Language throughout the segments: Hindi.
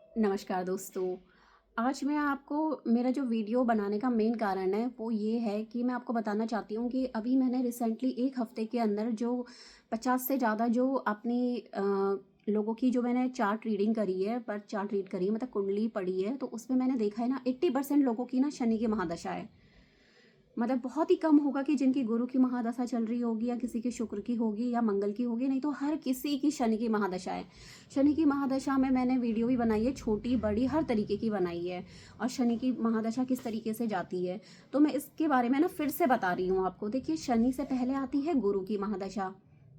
नमस्कार दोस्तों। आज मैं आपको मेरा जो वीडियो बनाने का मेन कारण है वो ये है कि मैं आपको बताना चाहती हूँ कि अभी मैंने रिसेंटली 1 हफ़्ते के अंदर जो 50 से ज़्यादा जो अपनी लोगों की जो मैंने चार्ट रीडिंग करी है, बर्थ चार्ट रीड करी है, मतलब कुंडली पढ़ी है, तो उसमें मैंने देखा है ना 80% लोगों की ना शनि की महादशा है। मतलब बहुत ही कम होगा कि जिनकी गुरु की महादशा चल रही होगी या किसी की शुक्र की होगी या मंगल की होगी, नहीं तो हर किसी की शनि की महादशा है। शनि की महादशा में मैंने वीडियो भी बनाई है, छोटी बड़ी हर तरीके की बनाई है। और शनि की महादशा किस तरीके से जाती है तो मैं इसके बारे में ना फिर से बता रही हूँ आपको। देखिए, शनि से पहले आती है गुरु की महादशा।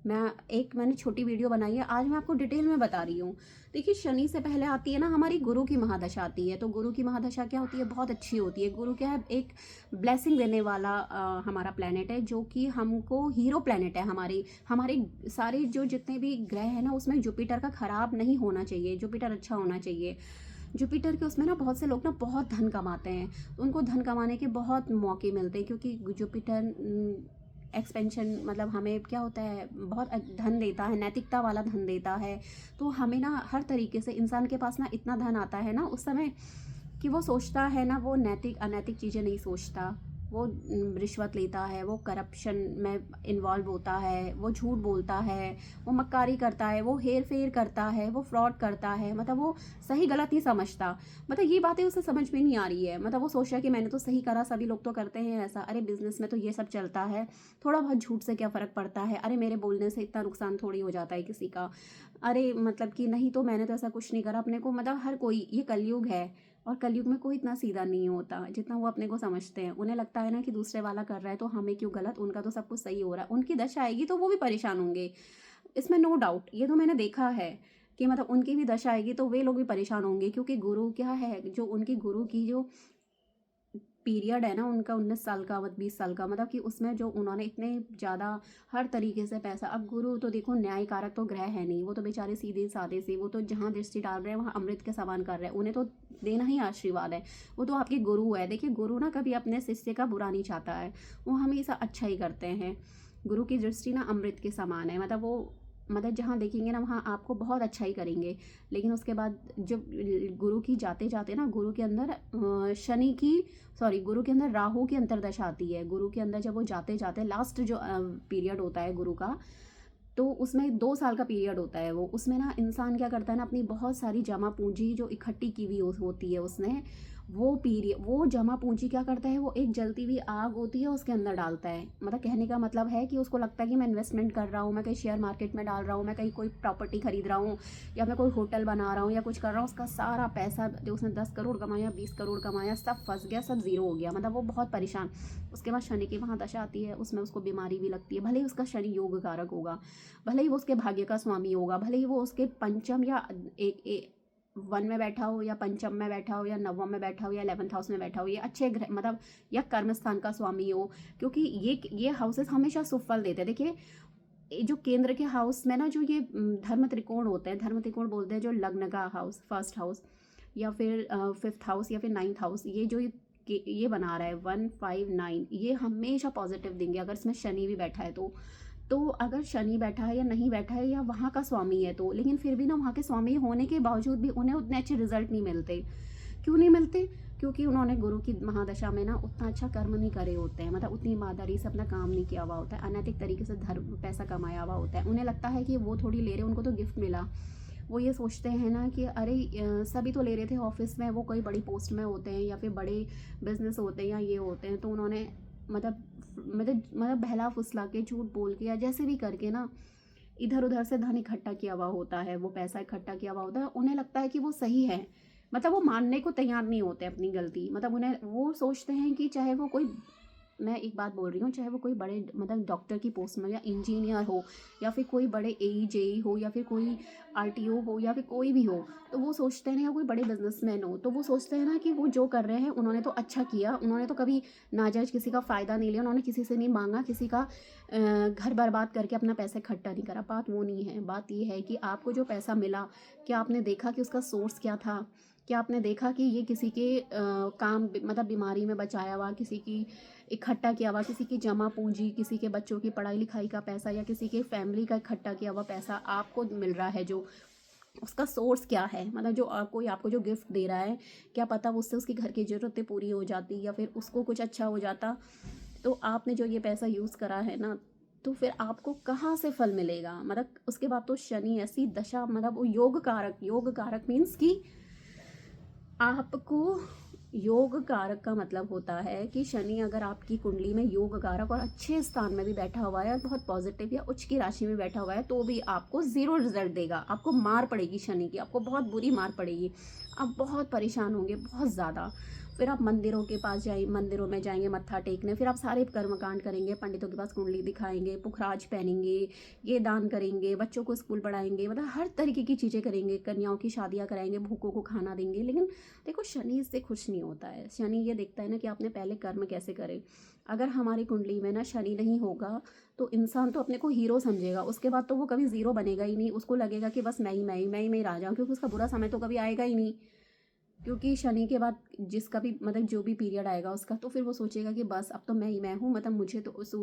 मैंने छोटी वीडियो बनाई है, आज मैं आपको डिटेल में बता रही हूँ। देखिए, शनि से पहले आती है ना हमारी गुरु की महादशा आती है। तो गुरु की महादशा क्या होती है? बहुत अच्छी होती है। गुरु क्या है? एक ब्लेसिंग देने वाला हमारा प्लेनेट है, जो कि हमको हीरो प्लेनेट है। हमारे हमारे सारे जो जितने भी ग्रह हैं ना, उसमें जुपिटर का खराब नहीं होना चाहिए, जुपिटर अच्छा होना चाहिए। जुपिटर के उसमें ना बहुत से लोग ना बहुत धन कमाते हैं, तो उनको धन कमाने के बहुत मौके मिलते हैं, क्योंकि जुपिटर एक्सपेंशन मतलब हमें क्या होता है, बहुत धन देता है, नैतिकता वाला धन देता है। तो हमें ना हर तरीके से इंसान के पास ना इतना धन आता है ना उस समय कि वो सोचता है ना, वो नैतिक अनैतिक चीज़ें नहीं सोचता। वो रिश्वत लेता है, वो करप्शन में इन्वॉल्व होता है, वो झूठ बोलता है, वो मक्कारी करता है, वो हेर फेर करता है, वो फ्रॉड करता है। मतलब वो सही गलत नहीं समझता। मतलब ये बातें उसे समझ में नहीं आ रही है। मतलब वो सोच रहा है कि मैंने तो सही करा, सभी लोग तो करते हैं ऐसा। अरे बिजनेस में तो ये सब चलता है, थोड़ा बहुत झूठ से क्या फ़र्क पड़ता है? अरे मेरे बोलने से इतना नुकसान थोड़ी हो जाता है किसी का। अरे मतलब कि नहीं तो मैंने तो ऐसा कुछ नहीं करा अपने को। मतलब हर कोई, ये कलयुग है और कलयुग में कोई इतना सीधा नहीं होता जितना वो अपने को समझते हैं। उन्हें लगता है ना कि दूसरे वाला कर रहा है तो हमें क्यों गलत, उनका तो सब कुछ सही हो रहा है। उनकी दशा आएगी तो वो भी परेशान होंगे, इसमें नो डाउट। ये तो मैंने देखा है कि मतलब उनकी भी दशा आएगी तो वे लोग भी परेशान होंगे, क्योंकि गुरु क्या है, जो उनकी गुरु की जो पीरियड है ना उनका 19 साल का, 20 साल का, मतलब कि उसमें जो उन्होंने इतने ज़्यादा हर तरीके से पैसा। अब गुरु तो देखो न्याय कारक तो ग्रह है नहीं, वो तो बेचारे सीधे साधे से, वो तो जहाँ दृष्टि डाल रहे हैं वहाँ अमृत के समान कर रहे हैं, उन्हें तो देना ही आशीर्वाद है। वो तो आपके गुरु है। देखिए, गुरु ना कभी अपने शिष्य का बुरा नहीं चाहता है, वो हमेशा अच्छा ही करते हैं। गुरु की दृष्टि ना अमृत के समान है। मतलब वो, मतलब जहाँ देखेंगे ना वहाँ आपको बहुत अच्छा ही करेंगे। लेकिन उसके बाद जब गुरु की जाते जाते ना, गुरु के अंदर शनि की, सॉरी, गुरु के अंदर राहु की अंतर्दशा आती है। गुरु के अंदर जब वो जाते जाते लास्ट जो पीरियड होता है गुरु का, तो उसमें 2 साल का पीरियड होता है। वो उसमें ना इंसान क्या करता है ना, अपनी बहुत सारी जमा पूंजी जो इकट्ठी की हुई होती है उसने, वो पीरियड, वो जमा पूंजी क्या करता है, वो एक जलती हुई आग होती है उसके अंदर डालता है। मतलब कहने का मतलब है कि उसको लगता है कि मैं इन्वेस्टमेंट कर रहा हूँ, मैं कहीं शेयर मार्केट में डाल रहा हूँ, मैं कहीं कोई प्रॉपर्टी खरीद रहा हूँ, या मैं कोई होटल बना रहा हूँ या कुछ कर रहा हूँ। उसका सारा पैसा जो उसने 10 करोड़ कमाया, 20 करोड़ कमाया, सब फंस गया, सब जीरो हो गया। मतलब वो बहुत परेशान। उसके बाद शनि की वहाँ दशा आती है, उसमें उसको बीमारी भी लगती है। भले ही उसका शनि योग कारक होगा, भले ही वो उसके भाग्य का स्वामी होगा, भले ही वो उसके पंचम या वन में बैठा हो, या पंचम में बैठा हो, या नवम में बैठा हो, या 11th हाउस में बैठा हो, ये अच्छे ग्रह मतलब, या कर्म स्थान का स्वामी हो। क्योंकि ये हाउसेस हमेशा शुभ फल देते हैं। देखिए, ये जो केंद्र के हाउस में ना, जो ये धर्म त्रिकोण होते हैं, धर्म त्रिकोण बोलते हैं जो लग्न का हाउस, फर्स्ट हाउस या फिर 5th हाउस या फिर 9th हाउस, ये जो ये बना रहा है 1, 5, 9, ये हमेशा पॉजिटिव देंगे अगर इसमें शनि भी बैठा है तो अगर शनि बैठा है या नहीं बैठा है या वहाँ का स्वामी है तो, लेकिन फिर भी ना वहाँ के स्वामी होने के बावजूद भी उन्हें उतने अच्छे रिजल्ट नहीं मिलते। क्यों नहीं मिलते? क्योंकि उन्होंने गुरु की महादशा में ना उतना अच्छा कर्म नहीं करे होते हैं, मतलब उतनी ईमानदारी से अपना काम नहीं किया हुआ होता है, अनैतिक तरीके से धर्म पैसा कमाया हुआ होता है। उन्हें लगता है कि वो थोड़ी ले रहे, उनको तो गिफ्ट मिला। वो ये सोचते हैं ना कि अरे सभी तो ले रहे थे ऑफिस में, वो कोई बड़ी पोस्ट में होते हैं या फिर बड़े बिजनेस होते हैं या ये होते हैं, तो उन्होंने मतलब बहला फुसला के, झूठ बोल के, या जैसे भी करके ना इधर उधर से धन इकट्ठा किया हुआ होता है, वो पैसा इकट्ठा किया हुआ होता है। उन्हें लगता है कि वो सही है, मतलब वो मानने को तैयार नहीं होते अपनी गलती। मतलब उन्हें, वो सोचते हैं कि चाहे वो कोई, मैं एक बात बोल रही हूँ, चाहे वो कोई बड़े मतलब डॉक्टर की पोस्ट में, या इंजीनियर हो, या फिर कोई बड़े एई जेई हो, या फिर कोई आरटीओ हो, या फिर कोई भी हो, तो वो सोचते हैं ना, या कोई बड़े बिजनेसमैन हो, तो वो सोचते हैं ना कि वो जो कर रहे हैं उन्होंने तो अच्छा किया, उन्होंने तो कभी नाजायज किसी का फ़ायदा नहीं लिया, उन्होंने किसी से नहीं मांगा, किसी का घर बर्बाद करके अपना पैसा इकट्ठा नहीं करा। बात वो नहीं है, बात ये है कि आपको जो पैसा मिला, क्या आपने देखा कि उसका सोर्स क्या था? क्या आपने देखा कि ये किसी के काम मतलब बीमारी में बचाया हुआ, किसी की इकट्ठा किया हुआ, किसी की जमा पूंजी, किसी के बच्चों की पढ़ाई लिखाई का पैसा, या किसी के फैमिली का इकट्ठा किया हुआ पैसा आपको मिल रहा है जो, उसका सोर्स क्या है, मतलब जो कोई आपको जो गिफ्ट दे रहा है, क्या पता उससे उसकी घर की ज़रूरतें पूरी हो जाती या फिर उसको कुछ अच्छा हो जाता। तो आपने जो ये पैसा यूज़ करा है ना, तो फिर आपको कहाँ से फल मिलेगा। मतलब उसके बाद तो शनि ऐसी दशा, मतलब वो योग कारक मीन्स कि आपको योग कारक का मतलब होता है कि शनि अगर आपकी कुंडली में योग कारक और अच्छे स्थान में भी बैठा हुआ है, बहुत पॉजिटिव या उच्च की राशि में बैठा हुआ है, तो भी आपको ज़ीरो रिजल्ट देगा। आपको मार पड़ेगी शनि की, आपको बहुत बुरी मार पड़ेगी। आप बहुत परेशान होंगे, बहुत ज़्यादा। फिर आप मंदिरों के पास जाएंगे, मंदिरों में जाएंगे मत्था टेकने, फिर आप सारे कर्मकांड करेंगे, पंडितों के पास कुंडली दिखाएंगे, पुखराज पहनेंगे, ये दान करेंगे, बच्चों को स्कूल पढ़ाएंगे, मतलब हर तरीके की चीज़ें करेंगे, कन्याओं की शादियाँ कराएंगे, भूखों को खाना देंगे। लेकिन देखो शनि इससे खुश नहीं होता है। शनि ये देखता है ना कि आपने पहले कर्म कैसे करे। अगर हमारी कुंडली में ना शनि नहीं होगा तो इंसान तो अपने को हीरो समझेगा, उसके बाद तो वो कभी ज़ीरो बनेगा ही नहीं। उसको लगेगा कि बस मैं ही रह जाऊँ, क्योंकि उसका बुरा समय तो कभी आएगा ही नहीं। क्योंकि शनि के बाद जिसका भी मतलब जो भी पीरियड आएगा उसका, तो फिर वो सोचेगा कि बस अब तो मैं हूँ, मतलब मुझे तो उस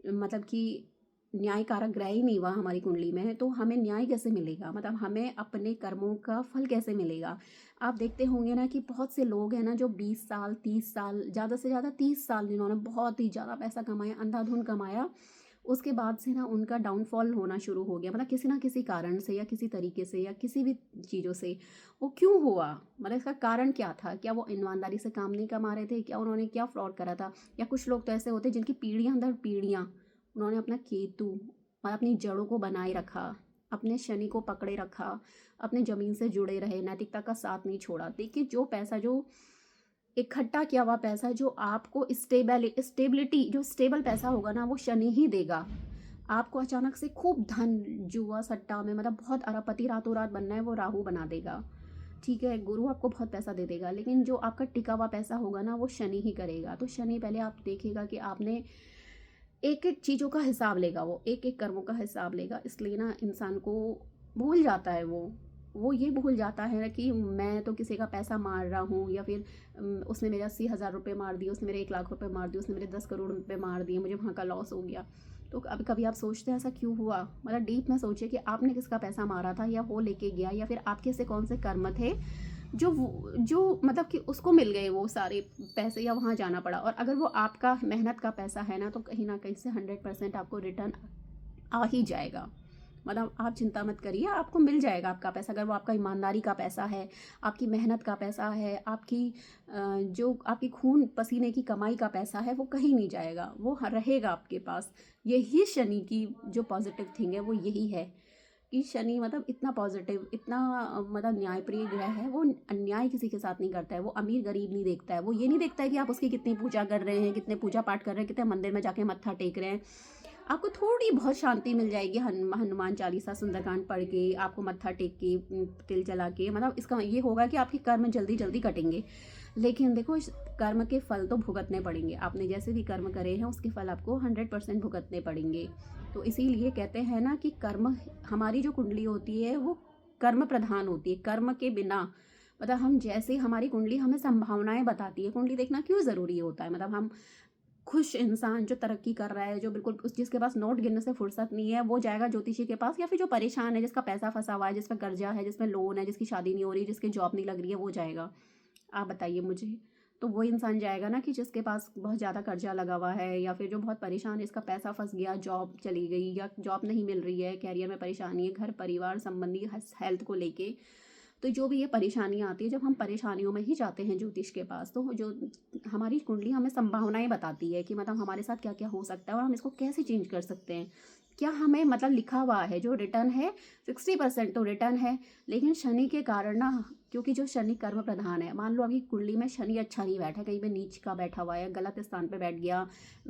मतलब कि न्याय कारक ग्रह ही नहीं हुआ हमारी कुंडली में है, तो हमें न्याय कैसे मिलेगा, मतलब हमें अपने कर्मों का फल कैसे मिलेगा। आप देखते होंगे ना कि बहुत से लोग हैं ना जो 20 साल 30 साल, ज़्यादा से ज़्यादा 30 साल, जिन्होंने बहुत ही ज़्यादा पैसा कमाया, अंधाधुन कमाया, उसके बाद से ना उनका डाउनफॉल होना शुरू हो गया, मतलब किसी ना किसी कारण से या किसी तरीके से या किसी भी चीज़ों से। वो क्यों हुआ, मतलब इसका कारण क्या था। क्या वो ईमानदारी से काम नहीं कमा रहे थे, क्या उन्होंने क्या फ्रॉड करा था। या कुछ लोग तो ऐसे होते हैं जिनकी पीढ़ियां दर पीढ़ियां उन्होंने अपना केतु और अपनी जड़ों को बनाए रखा, अपने शनि को पकड़े रखा, अपने ज़मीन से जुड़े रहे, नैतिकता का साथ नहीं छोड़ा। देखिए जो पैसा जो इकट्ठा किया हुआ पैसा जो आपको स्टेबिलिटी, जो स्टेबल पैसा होगा ना वो शनि ही देगा। आपको अचानक से खूब धन, जुआ सट्टा में मतलब बहुत अरबपति रातों रात बनना है, वो राहु बना देगा। ठीक है, गुरु आपको बहुत पैसा दे देगा, लेकिन जो आपका टिका हुआ पैसा होगा ना वो शनि ही करेगा। तो शनि पहले आप देखेगा कि आपने एक एक चीज़ों का हिसाब लेगा, वो एक एक कर्मों का हिसाब लेगा। इसलिए ना इंसान को भूल जाता है, वो ये भूल जाता है ना कि मैं तो किसी का पैसा मार रहा हूँ, या फिर उसने मेरे 80,000 रुपये मार दिए, उसने मेरे 1 लाख रुपये मार दिए, उसने मेरे 10 करोड़ रुपये मार दिए, मुझे वहाँ का लॉस हो गया। तो कभी कभी आप सोचते हैं ऐसा क्यों हुआ, मतलब डीप में सोचिए कि आपने किसका पैसा मारा था, या वो लेके गया, या फिर आपके से कौन से कर्म थे जो मतलब कि उसको मिल गए वो सारे पैसे, या वहाँ जाना पड़ा। और अगर वो आपका मेहनत का पैसा है ना, तो कहीं ना कहीं से 100% आपको रिटर्न आ ही जाएगा। मतलब आप चिंता मत करिए, आपको मिल जाएगा आपका पैसा। अगर वो आपका ईमानदारी का पैसा है, आपकी मेहनत का पैसा है, आपकी जो आपकी खून पसीने की कमाई का पैसा है, वो कहीं नहीं जाएगा, वो रहेगा आपके पास। यही शनि की जो पॉजिटिव थिंग है वो यही है कि शनि मतलब इतना पॉजिटिव, इतना मतलब न्यायप्रिय ग्रह है। वो अन्याय किसी के साथ नहीं करता है, वो अमीर गरीब नहीं देखता है, वो ये नहीं देखता है कि आप उसकी कितनी पूजा कर रहे हैं, कितने पूजा पाठ कर रहे हैं, कितने मंदिर में जाके मत्था टेक रहे हैं। आपको थोड़ी बहुत शांति मिल जाएगी हनुमान चालीसा सुंदरकांड पढ़ के, आपको मत्था टेक के, तिल जला के, मतलब इसका ये होगा कि आपके कर्म जल्दी जल्दी कटेंगे। लेकिन देखो इस कर्म के फल तो भुगतने पड़ेंगे, आपने जैसे भी कर्म करे हैं उसके फल आपको 100% भुगतने पड़ेंगे। तो इसीलिए कहते हैं ना कि कर्म, हमारी जो कुंडली होती है वो कर्म प्रधान होती है। कर्म के बिना मतलब हम जैसे, हमारी कुंडली हमें संभावनाएं बताती है। कुंडली देखना क्यों ज़रूरी होता है, मतलब हम खुश इंसान जो तरक्की कर रहा है, जो बिल्कुल उस जिसके पास नोट गिनने से फुर्सत नहीं है, वो जाएगा ज्योतिषी के पास। या फिर जो परेशान है, जिसका पैसा फंसा हुआ है, जिस पर कर्जा है, जिसमें लोन है, जिसकी शादी नहीं हो रही, जिसकी जॉब नहीं लग रही है, वो जाएगा। आप बताइए मुझे। तो वो इंसान जाएगा ना कि जिसके पास बहुत ज़्यादा कर्जा लगा हुआ है, या फिर जो बहुत परेशान है, इसका पैसा फंस गया, जॉब चली गई या जॉब नहीं मिल रही है, कैरियर में परेशानी है, घर परिवार संबंधी हेल्थ को लेके। तो जो भी ये परेशानियाँ आती है, जब हम परेशानियों में ही जाते हैं ज्योतिष के पास, तो जो हमारी कुंडली हमें संभावनाएं बताती है कि मतलब हमारे साथ क्या क्या हो सकता है और हम इसको कैसे चेंज कर सकते हैं। क्या हमें मतलब लिखा हुआ है जो रिटर्न है, 60% तो रिटर्न है। लेकिन शनि के कारण ना, क्योंकि जो शनि कर्म प्रधान है, मान लो अभी कुंडली में शनि अच्छा नहीं बैठा, कहीं पे नीच का बैठा हुआ है, गलत स्थान पे बैठ गया,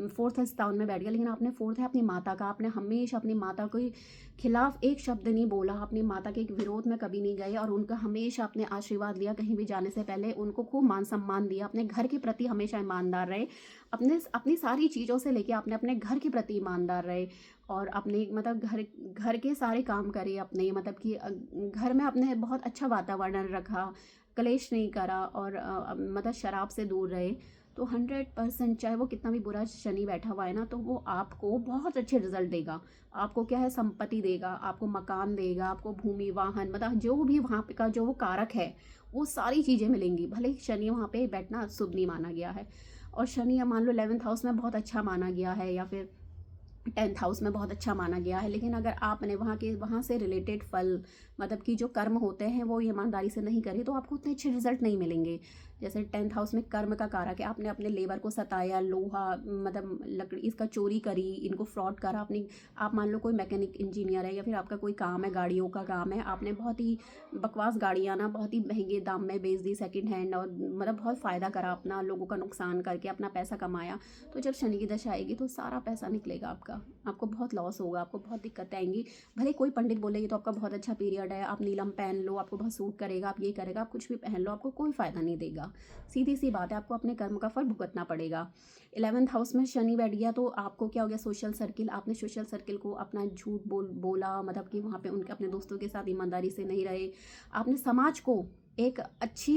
फोर्थ स्थान में बैठ गया, लेकिन आपने फोर्थ है अपनी माता का, आपने हमेशा अपनी माता के खिलाफ एक शब्द नहीं बोला, अपनी माता के विरोध में कभी नहीं गए, और उनका हमेशा अपने आशीर्वाद लिया, कहीं भी जाने से पहले उनको खूब मान सम्मान दिया, अपने घर के प्रति हमेशा ईमानदार रहे, अपने अपनी सारी चीज़ों से लेके आपने अपने घर के प्रति ईमानदार रहे, और अपने मतलब घर घर के सारे काम करे अपने, मतलब कि घर में अपने बहुत अच्छा वातावरण रखा, कलेश नहीं करा, और मतलब शराब से दूर रहे। तो 100% चाहे वो कितना भी बुरा शनि बैठा हुआ है ना, तो वो आपको बहुत अच्छे रिजल्ट देगा। आपको क्या है, संपत्ति देगा, आपको मकान देगा, आपको भूमि वाहन, मतलब जो भी वहाँ पे का जो वो कारक है, वो सारी चीज़ें मिलेंगी। भले ही शनि वहाँ पे बैठना शुभ नहीं माना गया है, और शनि मान लो 11th हाउस में बहुत अच्छा माना गया है, या फिर 10th हाउस में बहुत अच्छा माना गया है, लेकिन अगर आपने वहाँ से रिलेटेड फल, मतलब कि जो कर्म होते हैं वो ईमानदारी से नहीं करे, तो आपको उतने अच्छे रिजल्ट नहीं मिलेंगे। जैसे 10th हाउस में कर्म का कारक है, आपने अपने लेबर को सताया, लोहा मतलब लकड़ी इसका चोरी करी, इनको फ्रॉड करा अपनी। आप मान लो कोई मैकेनिक इंजीनियर है, या फिर आपका कोई काम है, गाड़ियों का काम है, आपने बहुत ही बकवास गाड़ियाँ ना बहुत ही महंगे दाम में बेच दी सेकंड हैंड, और मतलब बहुत फ़ायदा करा अपना, लोगों का नुकसान करके अपना पैसा कमाया। तो जब शनि की दशा आएगी तो सारा पैसा निकलेगा आपका, आपको बहुत लॉस होगा, आपको बहुत दिक्कतें आएंगी। भले कोई पंडित बोले ये तो आपका बहुत अच्छा पीरियड है, आप नीलम पहन लो, आपको बहुत सूट करेगा, आप ये करेगा, आप कुछ भी पहन लो, आपको कोई फ़ायदा नहीं देगा। सीधी सी बात है, आपको अपने कर्म का फल भुगतना पड़ेगा। 11th हाउस में शनि बैठ गया तो आपको क्या हो गया, सोशल सर्किल, आपने सोशल सर्किल को अपना झूठ बोला, मतलब कि वहाँ पे उनके अपने दोस्तों के साथ ईमानदारी से नहीं रहे, आपने समाज को एक अच्छी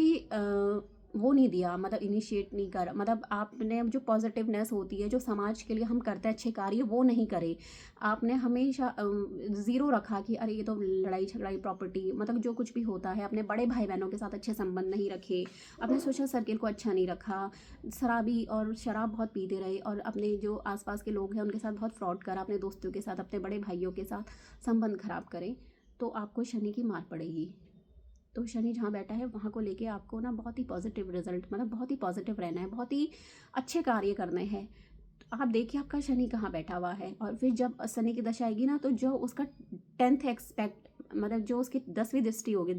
वो नहीं दिया, मतलब इनिशिएट नहीं कर, मतलब आपने जो पॉजिटिवनेस होती है जो समाज के लिए हम करते हैं अच्छे कार्य, वो नहीं करे। आपने हमेशा ज़ीरो रखा कि अरे ये तो लड़ाई झगड़ाई प्रॉपर्टी, मतलब जो कुछ भी होता है, अपने बड़े भाई बहनों के साथ अच्छे संबंध नहीं रखे, अपने सोशल सर्किल को अच्छा नहीं रखा, शराबी और शराब बहुत पीते रहे, और अपने जो आसपास के लोग हैं उनके साथ बहुत फ्रॉड करा, अपने दोस्तों के साथ, अपने बड़े भाइयों के साथ संबंध खराब करें, तो आपको शनि की मार पड़ेगी। तो शनि जहाँ बैठा है वहाँ को लेके आपको ना बहुत ही पॉजिटिव रिजल्ट, मतलब बहुत ही पॉजिटिव रहना है, बहुत ही अच्छे कार्य करने हैं। तो आप देखिए आपका शनि कहाँ बैठा हुआ है, और फिर जब शनि की दशा आएगी ना, तो जो उसका 10th एक्सपेक्ट, मतलब जो उसकी 10वीं दृष्टि होगी,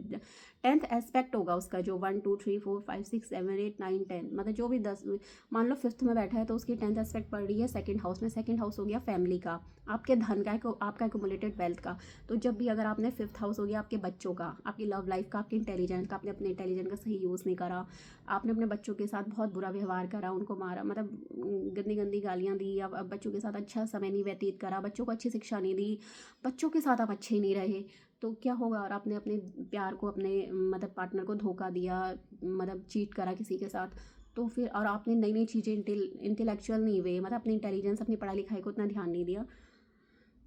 10th एस्पेक्ट होगा उसका, जो 1 2 3 4 5 6 7 8 9 10, मतलब जो भी 10, मान लो 5th में बैठा है तो उसकी 10th एस्पेक्ट पड़ रही है सेकंड हाउस में। सेकंड हाउस हो गया फैमिली का, आपके धन का, आपका एक्युमुलेटेड वेल्थ का। तो जब भी अगर आपने 5th हाउस हो गया आपके बच्चों का, आपकी लव लाइफ का, आपके इंटेलिजेंस का, आपने अपने इंटेलिजेंस का सही यूज़ नहीं करा, आपने अपने बच्चों के साथ बहुत बुरा व्यवहार करा, उनको मारा, मतलब गंदी गंदी गालियाँ दी, या बच्चों के साथ अच्छा समय नहीं व्यतीत करा, बच्चों को अच्छी शिक्षा नहीं दी, बच्चों के साथ आप अच्छे नहीं रहे, तो क्या होगा, और आपने अपने प्यार को, अपने मतलब पार्टनर को धोखा दिया, मतलब चीट करा किसी के साथ, तो फिर और आपने नई नई चीज़ें इंटेलेक्चुअल नहीं हुए, मतलब अपनी इंटेलिजेंस, अपनी पढ़ाई लिखाई को उतना ध्यान नहीं दिया,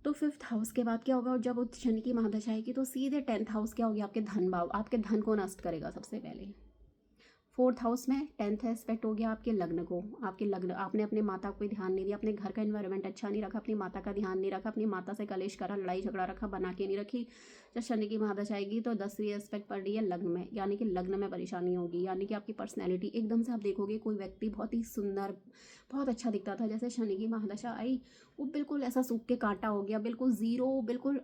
तो 5th हाउस के बाद क्या होगा, और जब उस शनि की महादशा आएगी तो सीधे 10th हाउस क्या हो गया, आपके धन भाव, आपके धन को नष्ट करेगा सबसे पहले। 4th हाउस में 10th एस्पेक्ट हो गया आपके लग्न को, आपके लग्न, आपने अपने माता को ध्यान नहीं दिया, अपने घर का एनवायरनमेंट अच्छा नहीं रखा, अपनी माता का ध्यान नहीं रखा, अपनी माता से कलेश करा, लड़ाई झगड़ा रखा, बना के नहीं रखी। जब शनि की महादशा आएगी तो 10वीं एस्पेक्ट पड़ रही है लग्न में, यानी कि लग्न में परेशानी होगी, यानी कि आपकी पर्सनैलिटी एकदम से, आप देखोगे कोई व्यक्ति बहुत ही सुंदर, बहुत अच्छा दिखता था, जैसे शनि की महादशा आई वो बिल्कुल ऐसा सूख के कांटा हो गया, बिल्कुल ज़ीरो, बिल्कुल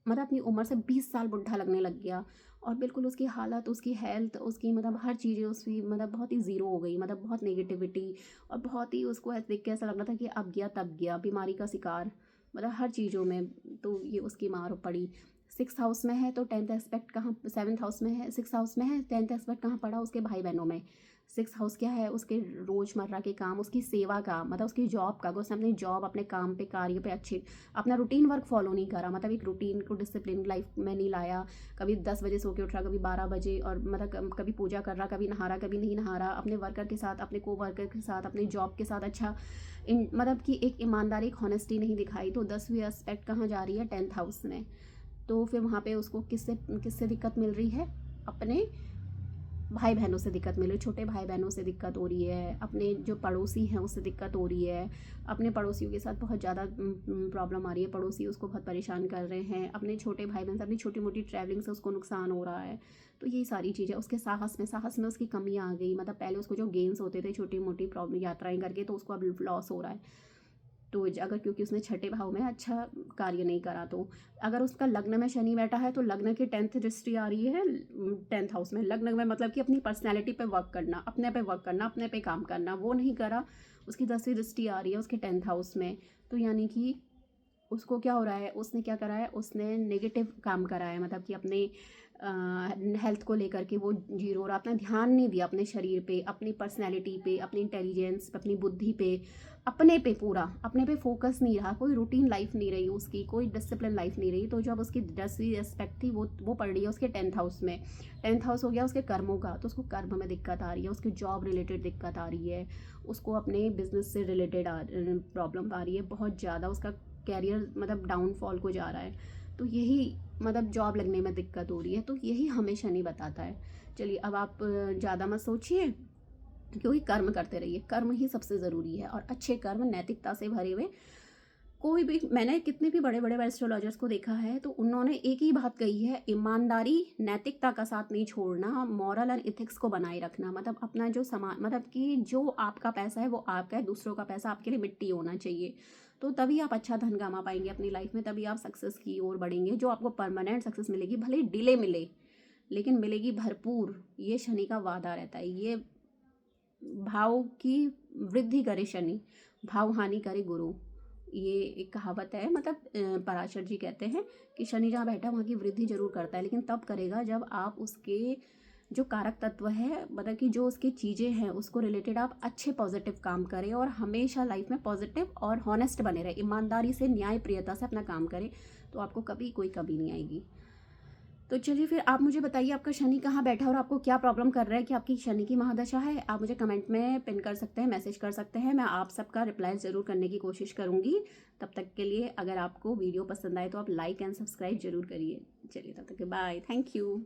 मतलब अपनी उम्र से 20 साल बुढ़ा लगने लग गया, और बिल्कुल उसकी हालत, उसकी हेल्थ, उसकी मतलब हर चीज़ें उसकी मतलब बहुत ही ज़ीरो हो गई, मतलब बहुत नेगेटिविटी, और बहुत ही उसको ऐसे देख के ऐसा लग रहा था कि अब गया तब गया, बीमारी का शिकार, मतलब हर चीज़ों में, तो ये उसकी मार पड़ी। 6th हाउस में है तो 10th एस्पेक्ट कहाँ, 7th हाउस में है, 6th हाउस में है, 10th एस्पेक्ट कहाँ पड़ा, उसके भाई बहनों में। 6th हाउस क्या है, उसके रोज़मर्रा के काम, उसकी सेवा का, मतलब उसकी जॉब का, उसने अपनी जॉब, अपने काम पे, कार्य पे अच्छे, अपना रूटीन वर्क फॉलो नहीं करा, मतलब एक रूटीन को डिसिप्लिन लाइफ में नहीं लाया, कभी 10 बजे सो के उठ रहा, कभी 12 बजे, और मतलब कभी पूजा कर रहा, कभी नहा रहा, कभी नहीं नहा रहा, अपने वर्कर के साथ, अपने को वर्कर के साथ, अपने जॉब के साथ अच्छा मतलब कि एक ईमानदारी, एक हॉनेस्टी नहीं दिखाई, तो 10वीं एस्पेक्ट कहाँ जा रही है, 10th हाउस में। तो फिर वहाँ पे उसको किससे किससे दिक्कत मिल रही है, अपने भाई बहनों से दिक्कत मिल रही है, छोटे भाई बहनों से दिक्कत हो रही है, अपने जो पड़ोसी हैं उससे दिक्कत हो रही है, अपने पड़ोसियों के साथ बहुत ज़्यादा प्रॉब्लम आ रही है, पड़ोसी उसको बहुत परेशान कर रहे हैं, अपने छोटे भाई बहन से, अपनी छोटी मोटी ट्रैवलिंग से उसको नुकसान हो रहा है। तो ये सारी चीज़ें, उसके साहस में उसकी कमी आ गई, मतलब पहले उसको जो गेन्स होते थे छोटी मोटी प्रॉब्लम यात्राएं करके, तो उसको अब लॉस हो रहा है। तो अगर क्योंकि उसने छठे भाव में अच्छा कार्य नहीं करा, तो अगर उसका लग्न में शनि बैठा है तो लग्न की 10th दृष्टि आ रही है 10th हाउस में। लग्न में मतलब कि अपनी पर्सनैलिटी पे वर्क करना, अपने पे वर्क करना, अपने पे काम करना, वो नहीं करा, उसकी 10वीं दृष्टि आ रही है उसके 10th हाउस में। तो यानी कि उसको क्या हो रहा है, उसने क्या करा है, उसने नेगेटिव काम करा है, मतलब कि अपने हेल्थ को लेकर के वो जीरो, और अपना ध्यान नहीं दिया अपने शरीर पे, अपनी पर्सनैलिटी पे, अपनी इंटेलिजेंस पे, अपनी बुद्धि पे, अपने पे, पूरा अपने पे फोकस नहीं रहा, कोई रूटीन लाइफ नहीं रही उसकी, कोई डिसिप्लिन लाइफ नहीं रही। तो जब उसकी 10वीं एस्पेक्ट थी वो पड़ रही है उसके 10th हाउस में, 10th हाउस हो गया उसके कर्मों का, तो उसको कर्म में दिक्कत आ रही है, उसके जॉब रिलेटेड दिक्कत आ रही है, उसको अपने बिजनेस से रिलेटेड प्रॉब्लम आ रही है बहुत ज़्यादा, उसका कैरियर मतलब डाउनफॉल को जा रहा है। तो यही मतलब जॉब लगने में दिक्कत हो रही है, तो यही हमें शनि बताता है। चलिए अब आप ज़्यादा मत सोचिए, क्योंकि कर्म करते रहिए, कर्म ही सबसे ज़रूरी है, और अच्छे कर्म नैतिकता से भरे हुए। कोई भी, मैंने कितने भी बड़े बड़े एस्ट्रोलॉजर्स को देखा है तो उन्होंने एक ही बात कही है, ईमानदारी नैतिकता का साथ नहीं छोड़ना, मॉरल एंड इथिक्स को बनाए रखना, मतलब अपना जो समान, मतलब कि जो आपका पैसा है वो आपका है, दूसरों का पैसा आपके लिए मिट्टी होना चाहिए। तो तभी आप अच्छा धन कमा पाएंगे अपनी लाइफ में, तभी आप सक्सेस की ओर बढ़ेंगे, जो आपको परमानेंट सक्सेस मिलेगी, भले डिले मिले लेकिन मिलेगी भरपूर। ये शनि का वादा रहता है। ये भाव की वृद्धि करे शनि, भाव हानि करे गुरु, ये एक कहावत है। मतलब पराशर जी कहते हैं कि शनि जहाँ बैठा वहाँ की वृद्धि जरूर करता है, लेकिन तब करेगा जब आप उसके जो कारक तत्व है, मतलब कि जो उसकी चीज़ें हैं उसको रिलेटेड आप अच्छे पॉजिटिव काम करें, और हमेशा लाइफ में पॉजिटिव और हॉनेस्ट बने रहे, ईमानदारी से न्याय प्रियता से अपना काम करें, तो आपको कभी कोई कमी नहीं आएगी। तो चलिए फिर आप मुझे बताइए आपका शनि कहाँ बैठा है और आपको क्या प्रॉब्लम कर रहा है, कि आपकी शनि की महादशा है। आप मुझे कमेंट में पिन कर सकते हैं, मैसेज कर सकते हैं, मैं आप सबका रिप्लाई ज़रूर करने की कोशिश करूँगी। तब तक के लिए अगर आपको वीडियो पसंद आए तो आप लाइक एंड सब्सक्राइब जरूर करिए। चलिए तब तक के बाय, थैंक यू।